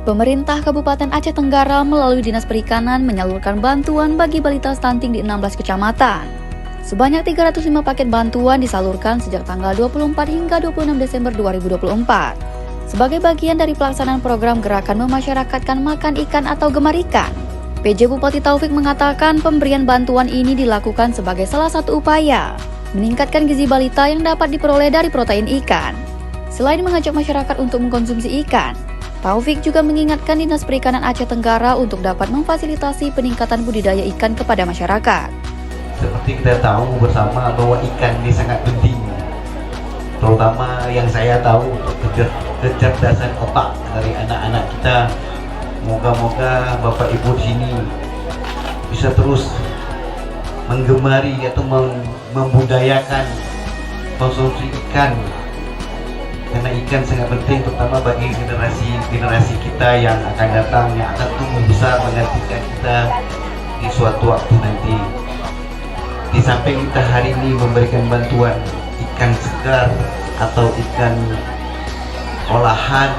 Pemerintah Kabupaten Aceh Tenggara melalui Dinas Perikanan menyalurkan bantuan bagi balita stunting di 16 kecamatan. Sebanyak 305 paket bantuan disalurkan sejak tanggal 24 hingga 26 Desember 2024. Sebagai bagian dari pelaksanaan program gerakan memasyarakatkan makan ikan atau gemar ikan, PJ Bupati Taufik mengatakan pemberian bantuan ini dilakukan sebagai salah satu upaya meningkatkan gizi balita yang dapat diperoleh dari protein ikan. Selain mengajak masyarakat untuk mengkonsumsi ikan, Taufik juga mengingatkan Dinas Perikanan Aceh Tenggara untuk dapat memfasilitasi peningkatan budidaya ikan kepada masyarakat. Seperti kita tahu bersama bahwa ikan ini sangat penting, terutama yang saya tahu kecerdasan otak dari anak-anak kita. Moga-moga Bapak Ibu di sini bisa terus menggemari atau membudayakan konsumsi ikan. Karena ikan sangat penting terutama bagi generasi kita yang akan datang, yang akan tumbuh besar menggantikan kita di suatu waktu nanti. Di samping kita hari ini memberikan bantuan ikan segar atau ikan olahan,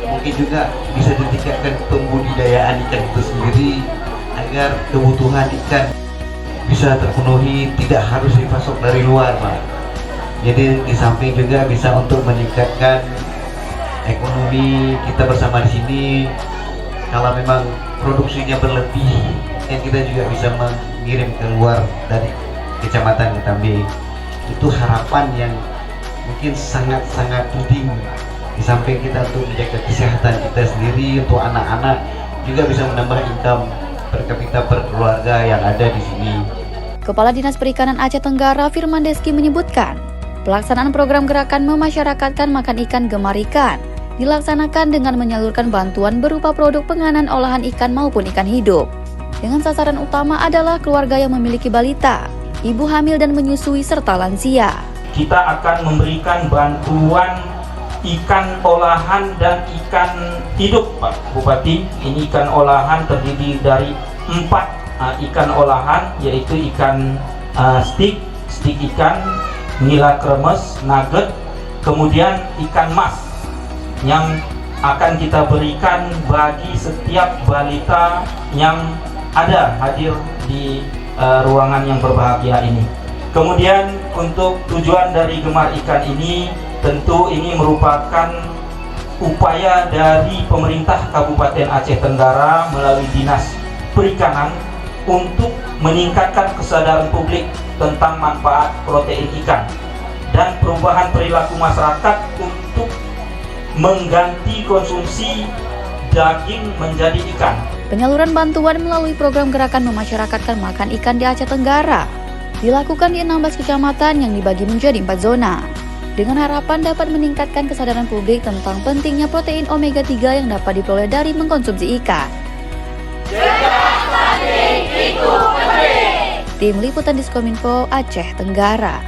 mungkin juga bisa ditingkatkan pembudidayaan ikan itu sendiri agar kebutuhan ikan bisa terpenuhi, tidak harus dipasok dari luar, Pak. Jadi di samping juga bisa untuk meningkatkan ekonomi kita bersama di sini. Kalau memang produksinya berlebih, kan kita juga bisa mengirim keluar dari kecamatan Ketambe. Itu harapan yang mungkin sangat-sangat penting. Di samping kita untuk menjaga kesehatan kita sendiri, untuk anak-anak juga bisa menambah income per kapita per keluarga yang ada di sini. Kepala Dinas Perikanan Aceh Tenggara Firman Deski menyebutkan, pelaksanaan program gerakan memasyarakatkan makan ikan gemar ikan dilaksanakan dengan menyalurkan bantuan berupa produk penganan olahan ikan maupun ikan hidup. Dengan sasaran utama adalah keluarga yang memiliki balita, ibu hamil dan menyusui, serta lansia. Kita akan memberikan bantuan ikan olahan dan ikan hidup, Pak Bupati. Ini ikan olahan terdiri dari 4 ikan olahan, yaitu ikan stik ikan, nila kremes, nugget, kemudian ikan mas yang akan kita berikan bagi setiap balita yang ada hadir di ruangan yang berbahagia ini. Kemudian untuk tujuan dari gemar ikan ini, tentu ini merupakan upaya dari pemerintah Kabupaten Aceh Tenggara melalui Dinas Perikanan untuk meningkatkan kesadaran publik tentang manfaat protein ikan dan perubahan perilaku masyarakat untuk mengganti konsumsi daging menjadi ikan. Penyaluran bantuan melalui program gerakan memasyarakatkan makan ikan di Aceh Tenggara dilakukan di 16 kecamatan yang dibagi menjadi 4 zona, dengan harapan dapat meningkatkan kesadaran publik tentang pentingnya protein omega 3 yang dapat diperoleh dari mengkonsumsi ikan. Tim Liputan Diskominfo Aceh Tenggara.